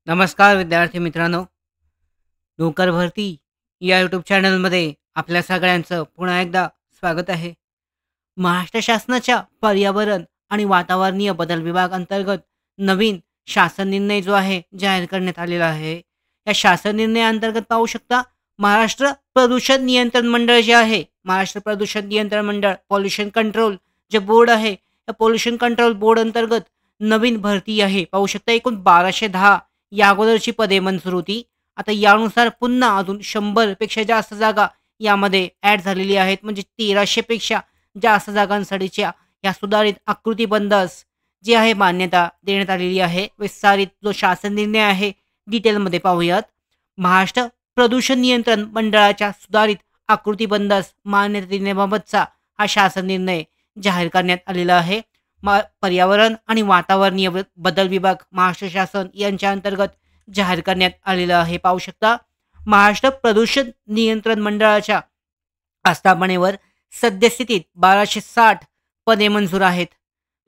नमस्कार विद्यार्थी मित्रांनो. नोकर भरती या यूट्यूब चॅनलमध्ये आपल्या सगळ्यांचं पुन्हा एकदा स्वागत आहे. महाराष्ट्र शासनाच्या पर्यावरण आणि वातावरणीय बदल विभाग अंतर्गत नवीन शासन निर्णय जो आहे जाहीर करण्यात आलेला आहे. या शासन निर्णयाअंतर्गत पाहू शकता, महाराष्ट्र प्रदूषण नियंत्रण मंडळ जे आहे, महाराष्ट्र प्रदूषण नियंत्रण मंडळ पॉल्युशन कंट्रोल जे बोर्ड आहे, या पॉल्युशन कंट्रोल बोर्ड अंतर्गत नवीन भरती आहे. पाहू शकता, एकूण 1210 या अगोदरची पदे मंजूर होती. आता यानुसार पुन्हा अजून 100 पेक्षा जास्त जागा यामध्ये ॲड झालेली आहेत. म्हणजे 1300 पेक्षा जास्त जागांसाठीच्या या सुधारित आकृतीबंधास जी आहे मान्यता देण्यात आलेली आहे. विस्तारित जो शासन निर्णय आहे डिटेलमध्ये पाहूयात. महाराष्ट्र प्रदूषण नियंत्रण मंडळाच्या सुधारित आकृतीबंधास मान्यता देण्याबाबतचा हा शासन निर्णय जाहीर करण्यात आलेला आहे. पर्यावरण आणि वातावरणीय बदल विभाग महाराष्ट्र शासन यांच्या अंतर्गत जाहीर करण्यात आलेलं आहे. पाहू शकता, महाराष्ट्र प्रदूषण नियंत्रण मंडळाच्या आस्थापनेवर सद्यस्थितीत 1260 पदे मंजूर आहेत.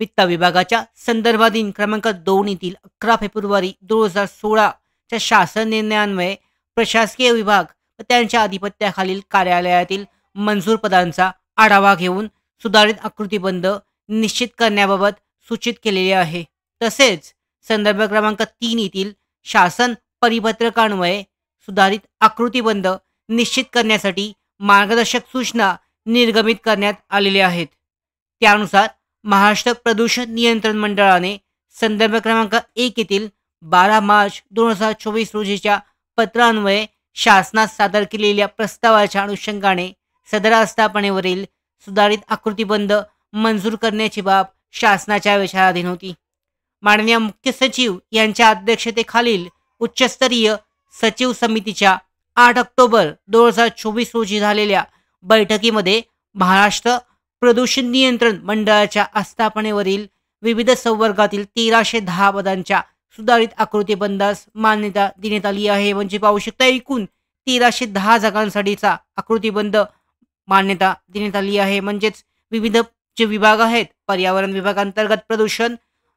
वित्त विभागाच्या संदर्भाधीन क्रमांक 2 येथील 11 फेब्रुवारी 2016 च्या शासन निर्णयान्वये प्रशासकीय विभाग व त्यांच्या अधिपत्याखालील कार्यालयातील मंजूर पदांचा आढावा घेऊन सुधारित आकृतीबंध निश्चित करण्याबाबत सूचित केलेले आहे. तसेच संदर्भ क्रमांक 3 येथील शासन परिपत्रकान्वये सुधारित आकृतीबंध निश्चित करण्यासाठी मार्गदर्शक सूचना निर्गमित करण्यात आलेल्या आहेत. त्यानुसार महाराष्ट्र प्रदूषण नियंत्रण मंडळाने संदर्भ क्रमांक 1 येथील 12 मार्च 2024 रोजीच्या पत्रान्वये शासनास सादर केलेल्या प्रस्तावाच्या अनुषंगाने सदर आस्थापनेवरील सुधारित आकृतीबंध मंजूर करण्याची बाब शासनाच्या विचाराधीन होती. माननीय मुख्य सचिव यांच्या अध्यक्षतेखालील उच्चस्तरीय सचिव समितीच्या 8 ऑक्टोबर 2024 रोजी झालेल्या बैठकीमध्ये महाराष्ट्र प्रदूषण नियंत्रण मंडळाच्या आस्थापनेवरील विविध संवर्गातील 1310 पदांच्या सुधारित आकृतीबंधास मान्यता देण्यात आली आहे. म्हणजे पाहू शकता, एकूण 1310 जागांसाठीचा आकृतीबंध मान्यता देण्यात आली आहे. म्हणजेच विविध जे विभाग आहेत, पर्यावरण विभागांतर्गत प्रदूषण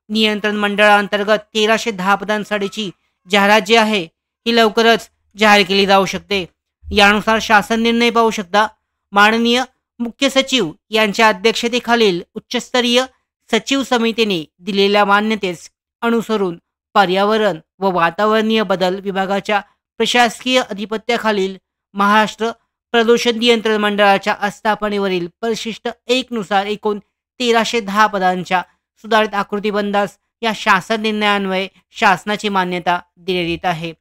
नियंत्रण मंडळाअंतर्गत 1310 पदांसाठीची जाहिरात जी आहे ही लवकरच जाहीर केली जाऊ शकते. यानुसार शासन निर्णय पाहू शकता, माननीय मुख्य सचिव यांच्या अध्यक्षतेखालील उच्चस्तरीय सचिव समितीने दिलेल्या मान्यतेस अनुसरून पर्यावरण व वातावरणीय बदल विभागाच्या प्रशासकीय अधिपत्याखालील महाराष्ट्र प्रदूषण नियंत्रण मंडळाच्या आस्थापनेवरील परिशिष्ट 1 नुसार एकूण 1310 पदांच्या सुधारित आकृतीबंधास या शासन निर्णयान्वये शासनाची मान्यता देण्यात येत आहे.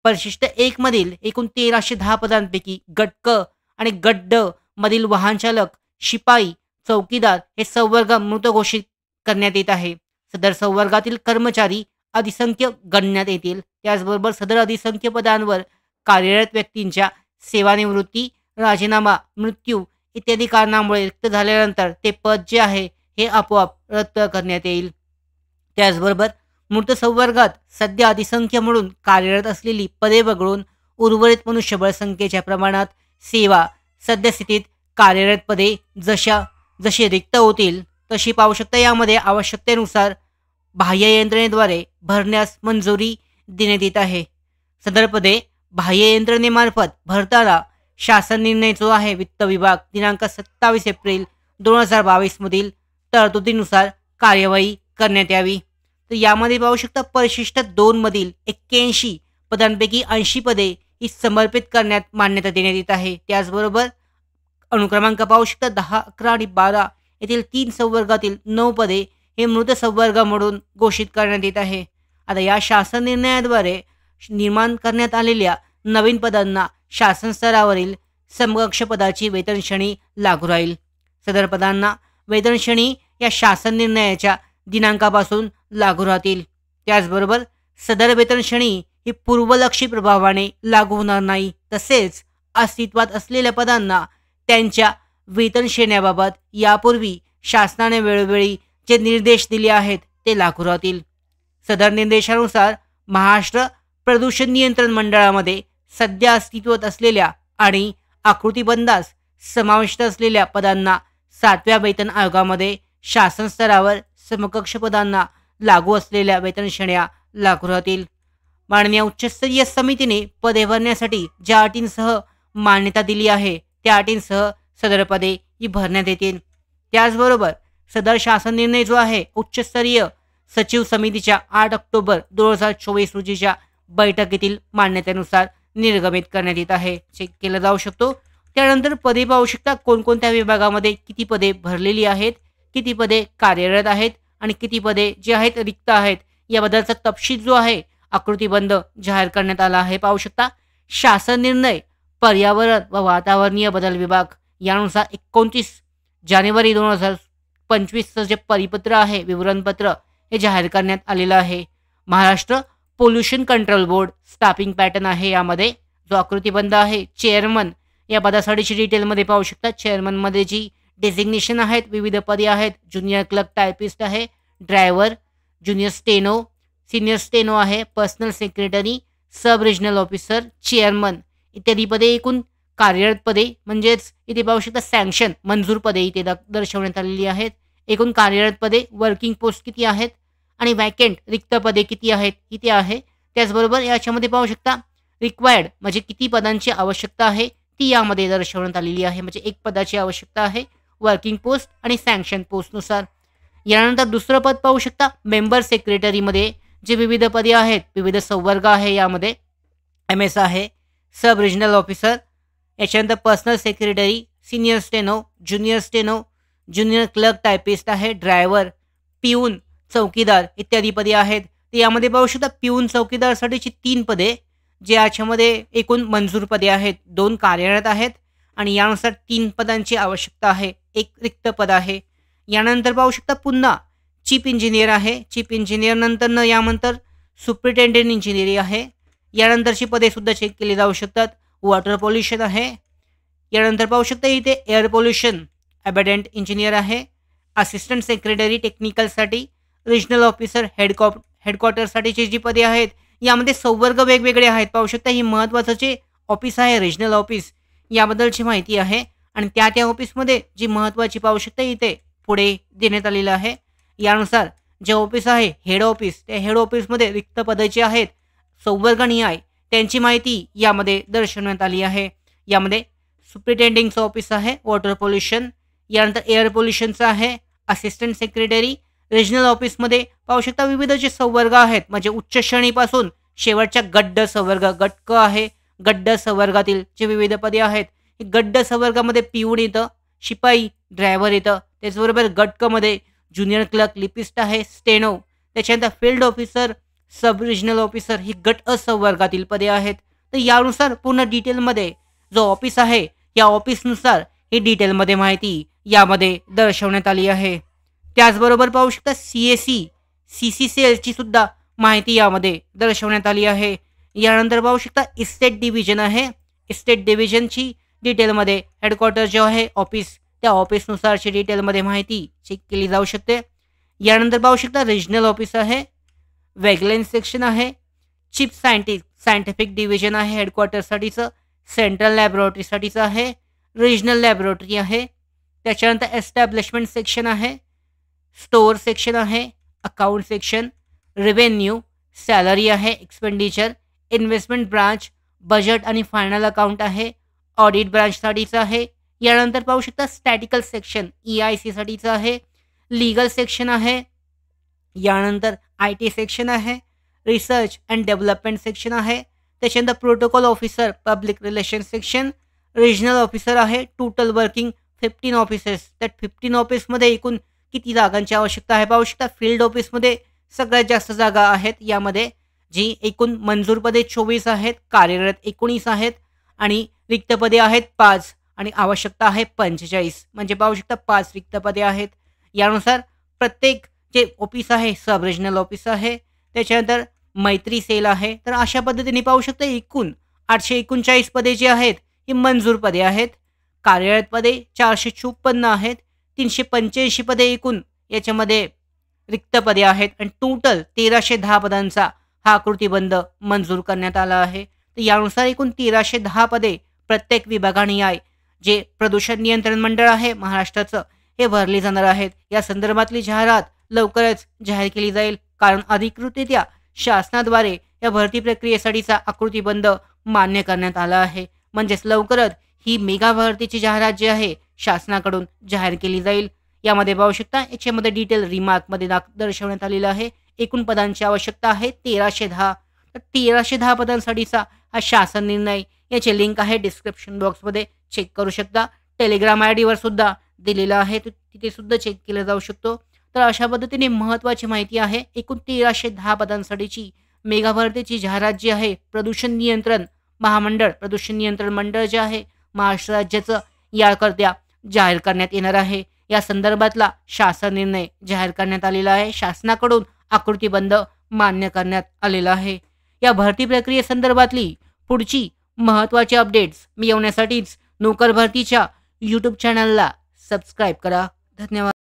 परिशिष्ट 1 मधील एकूण 1310 पदांपैकी गट क आणि गट ड मधील वाहनचालक, शिपाई, चौकीदार हे संवर्ग मृत घोषित करण्यात येत आहे. सदर संवर्गातील कर्मचारी अधिसंख्य गणण्यात येतील. त्याचबरोबर सदर अधिसंख्य पदांवर कार्यरत व्यक्तींच्या सेवानिवृत्ती, राजीनामा, मृत्यू इत्यादी कारणामुळे रिक्त झाल्यानंतर ते पद जे आहे हे आपोआप रद्द करण्यात येईल. त्याचबरोबर मृत संवर्गात सध्या अधिसंख्य म्हणून कार्यरत असलेली पदे वगळून उर्वरित मनुष्यबळ संख्येच्या प्रमाणात सेवा सद्यस्थितीत कार्यरत पदे जशी रिक्त होतील तशी पाहू शकता, यामध्ये आवश्यकतेनुसार बाह्य यंत्रणेद्वारे भरण्यास मंजुरी देण्यात येत आहे. सदर पदे बाह्य यंत्रणेमार्फत भरताना शासन निर्णय जो आहे वित्त विभाग दिनांक 27 एप्रिल 2022 मधील तरतुदीनुसार कार्यवाही करण्यात यावी. तर यामध्ये पाहू शकता, परिशिष्ट 2 मधील 81 पदांपैकी 80 पदे ही समर्पित करण्यात मान्यता देण्यात येत आहे. त्याचबरोबर अनुक्रमांक पाहू शकता 10, 11 आणि 12 येथील 3 संवर्गातील 9 पदे हे मृत संवर्ग म्हणून घोषित करण्यात येत आहे. आता या शासन निर्णयाद्वारे निर्माण करण्यात आलेल्या नवीन पदांना शासन स्तरावरील समकक्ष पदाची वेतन श्रेणी लागू राहील. सदर पदांना वेतन श्रेणी या शासन निर्णयाच्या दिनांकापासून लागू राहतील. त्याचबरोबर सदर वेतन श्रेणी ही पूर्वलक्षी प्रभावाने लागू होणार नाही. तसेच अस्तित्वात असलेल्या पदांना त्यांच्या वेतन श्रेण्याबाबत यापूर्वी शासनाने वेळोवेळी जे निर्देश दिले आहेत ते लागू राहतील. सदर निर्देशानुसार महाराष्ट्र प्रदूषण नियंत्रण मंडळामध्ये सध्या अस्तित्वात असलेल्या आणि आकृतीबंधास समाविष्ट असलेल्या पदांना 7व्या वेतन आयोगामध्ये शासन स्तरावर समकक्ष पदांना लागू असलेल्या वेतन श्रेण्या लागू राहतील. माननीय उच्चस्तरीय समितीने पदे भरण्यासाठी ज्या अटींसह मान्यता दिली आहे त्या अटींसह सदर पदे ही भरण्यात येतील. त्याचबरोबर सदर शासन निर्णय जो आहे उच्चस्तरीय सचिव समितीच्या 8 ऑक्टोबर 2024 रोजीच्या बैठकीतील मान्यतेनुसार निर्गमित करण्यात येत आहे. चेक केलं जाऊ शकतो. त्यानंतर पदे पाहू शकता कोणकोणत्या विभागामध्ये किती पदे भरलेली आहेत, किती पदे कार्यरत आहेत आणि किती पदे जी आहेत रिक्त आहेत याबद्दलचा तपशील जो आहे आकृतीबंध जाहीर करण्यात आला आहे. पाहू शकता शासन निर्णय पर्यावरण व वातावरणीय बदल विभाग यानुसार 29 जानेवारी 2025चं जे परिपत्र आहे विवरणपत्र हे जाहीर करण्यात आलेलं आहे. Maharashtra pollution control board staffing pattern आहे. यामध्ये जो आकृतीबंध आहे चेअरमन या पदासाठीची डिटेलमध्ये पाहू शकता. चेअरमनमध्ये जी डेझिग्नेशन आहेत विविध पदे आहेत. ज्युनियर क्लर्क टायपिस्ट आहे, driver, junior steno, senior steno आहे, पर्सनल सेक्रेटरी, सब रिजनल ऑफिसर, चेअरमन इत्यादी पदे एकूण कार्यरत पदे म्हणजेच इथे पाहू शकता सँक्शन मंजूर पदे इथे दर्शवण्यात आलेली आहेत. एकूण कार्यरत पदे वर्किंग पोस्ट किती आहेत आणि वॅकेंट रिक्त पदे किती आहेत इथे आहे. त्याचबरोबर याच्यामध्ये पाहू शकता रिक्वायर्ड म्हणजे किती पदांची आवश्यकता आहे ती यामध्ये दर्शवण्यात आलेली आहे. म्हणजे एक पदाची आवश्यकता आहे वर्किंग पोस्ट आणि सँक्शन पोस्टनुसार. यानंतर दुसरं पद पाहू शकता मेंबर सेक्रेटरीमध्ये जे विविध पदे आहेत विविध संवर्ग आहे यामध्ये MS आहे, सब रिजनल ऑफिसर, याच्यानंतर personal secretary, senior steno, junior clerk typist आहे, ड्रायव्हर, पिऊन, चौकीदार इत्यादी पदे आहेत. तर यामध्ये पाहू शकता पिऊन चौकीदारसाठीची 3 पदे जे याच्यामध्ये एकूण मंजूर पदे आहेत, 2 कार्यरत आहेत आणि यानुसार 3 पदांची आवश्यकता आहे, 1 रिक्त पद आहे. यानंतर पाहू शकता पुन्हा चीफ इंजिनियर आहे. चीफ इंजिनियर नंतर यानंतर सुप्रिटेंडेंट इंजिनिअरिंग आहे. यानंतरची पदे सुद्धा चेक केली जाऊ शकतात. वॉटर पोल्युशन आहे. यानंतर पाहू शकता इथे एअर पोल्युशन अबॅडंट इंजिनियर आहे. असिस्टंट सेक्रेटरी टेक्निकलसाठी, रिजनल ऑफिसर हेडक्वार्टरसाठीची जी पदे आहेत यामध्ये संवर्ग वेगवेगळे आहेत. पाहू शकता ही महत्त्वाचं जे ऑफिस आहे रिजनल ऑफिस याबद्दलची माहिती आहे आणि त्या ऑफिसमध्ये जी महत्त्वाची पाहू शकता इथे पुढे देण्यात आलेलं आहे. यानुसार जे ऑफिस आहे हेड ऑफिस त्या हेड ऑफिसमध्ये रिक्त पदे जे आहेत संवर्गनीय त्यांची माहिती यामध्ये दर्शवण्यात आली आहे. यामध्ये सुप्रिटेंडिंगचं ऑफिस आहे वॉटर पोल्युशन, यानंतर एअर पोल्युशनचं आहे, असिस्टंट सेक्रेटरी, रिजनल ऑफिसमध्ये पाहू शकता विविध जे संवर्ग आहेत म्हणजे उच्च श्रेणीपासून शेवटच्या गड्ड संवर्ग गट क आहे. गड्ड संवर्गातील जे विविध पदे आहेत गड्ड संवर्गामध्ये पिऊन येतं, शिपाई, ड्रायव्हर येतं. त्याचबरोबर गट क मध्ये ज्युनियर क्लर्क लिपिस्ट आहे, स्टेनो, त्याच्यानंतर फील्ड ऑफिसर, सब रिजनल ऑफिसर ही गट अ संवर्गातील पदे आहेत. तर यानुसार पूर्ण डिटेलमध्ये जो ऑफिस आहे या ऑफिसनुसार ही डिटेलमध्ये माहिती यामध्ये दर्शवण्यात आली आहे. त्याचबरोबर पाहू शकता CAC CCCLची सुद्धा माहिती यामध्ये दर्शवण्यात आली आहे. यानंतर पाहू शकता इस्टेट डिव्हिजन आहे. इस्टेट डिव्हिजनची डिटेलमध्ये हेडक्वार्टर जो आहे ऑफिस त्या ऑफिसनुसारची डिटेलमध्ये माहिती चेक केली जाऊ शकते. यानंतर पाहू शकता रिजनल ऑफिस आहे, वेगलेन्स सेक्शन आहे, चीफ सायंटिफिक डिव्हिजन आहे हेडक्वार्टरसाठीचं, सेंट्रल लॅबोरेटरीसाठीचं आहे, रिजनल लॅबोरेटरी आहे. त्याच्यानंतर एस्टॅब्लिशमेंट सेक्शन आहे, स्टोअर सेक्शन आहे, अकाउंट सेक्शन, रेव्हेन्यू, सॅलरी आहे, एक्सपेंडिचर, इन्व्हेस्टमेंट ब्रांच, बजेट आणि फायनल अकाउंट आहे, ऑडिट ब्रांचसाठीचं आहे. यानंतर पाहू शकता स्टॅटिकल सेक्शन EIC साठीचं आहे, लीगल सेक्शन आहे. यानंतर IT सेक्शन आहे, रिसर्च अँड डेव्हलपमेंट सेक्शन आहे. त्याच्यानंतर protocol officer public relation section, regional officer आहे. Total working 15 offices. त्यात 15 ऑफिसमध्ये एकूण किती जागांची आवश्यकता आहे पाहू शकता. फील्ड ऑफिसमध्ये सगळ्यात जास्त जागा आहेत. यामध्ये जी एकूण मंजूर पदे 24 आहेत, कार्यरत 19 आहेत आणि रिक्त पदे आहेत 5 आणि आवश्यकता आहे 45. म्हणजे पाहू शकता 5 रिक्त पदे आहेत. यानुसार प्रत्येक जे ऑफिस आहे सब रिजनल ऑफिस आहे, त्याच्यानंतर मैत्री सेल आहे. तर अशा पद्धतीने पाहू शकता एकूण 839 पदे जी आहेत ही मंजूर पदे आहेत. कार्यरत पदे 456 आहेत. 385 पदे एकूण याच्यामध्ये रिक्त पदे आहेत आणि टोटल 1310 पदांचा हा आकृतीबंध मंजूर करण्यात आला आहे. तर यानुसार एकूण 1310 पदे प्रत्येक विभागाने जे प्रदूषण नियंत्रण मंडळ आहे महाराष्ट्राचं हे भरली जाणार आहेत. या संदर्भातली जाहिरात लवकरच जाहीर केली जाईल कारण अधिकृतरित्या शासनाद्वारे या भरती प्रक्रियेसाठीचा आकृतीबंध मान्य करण्यात आला आहे. म्हणजेच लवकरच ही मेगा भरतीची जाहिरात जी आहे शासनाकडून जाहीर केली जाईल. यामध्ये पाहू शकता याच्यामध्ये डिटेल रिमार्कमध्ये दर्शवण्यात आलेलं आहे. एकूण पदांची आवश्यकता आहे 1310. तर 1310 पदांसाठीचा हा शासन निर्णय, याची लिंक आहे डिस्क्रिप्शन बॉक्समध्ये, चेक करू शकता. टेलिग्राम आयडीवर सुद्धा दिलेलं आहे, तर तिथे सुद्धा चेक केलं जाऊ शकतो. तर अशा पद्धतीने महत्त्वाची माहिती आहे. एकूण 1310 पदांसाठीची मेगा भरतीची जाहिरात जी आहे प्रदूषण नियंत्रण महामंडळ, प्रदूषण नियंत्रण मंडळ जे आहे महाराष्ट्र राज्याचं, याकरता जाहीर करण्यात येणार आहे. या संदर्भातला शासन निर्णय जाहीर करण्यात आलेला आहे. शासनाकडून आकृतीबंध मान्य करण्यात आलेला आहे. या भरती प्रक्रियेसंदर्भातली पुढची महत्त्वाची अपडेट्स मिळवण्यासाठीच नोकर भरतीच्या यूट्यूब चॅनलला सबस्क्राईब करा. धन्यवाद.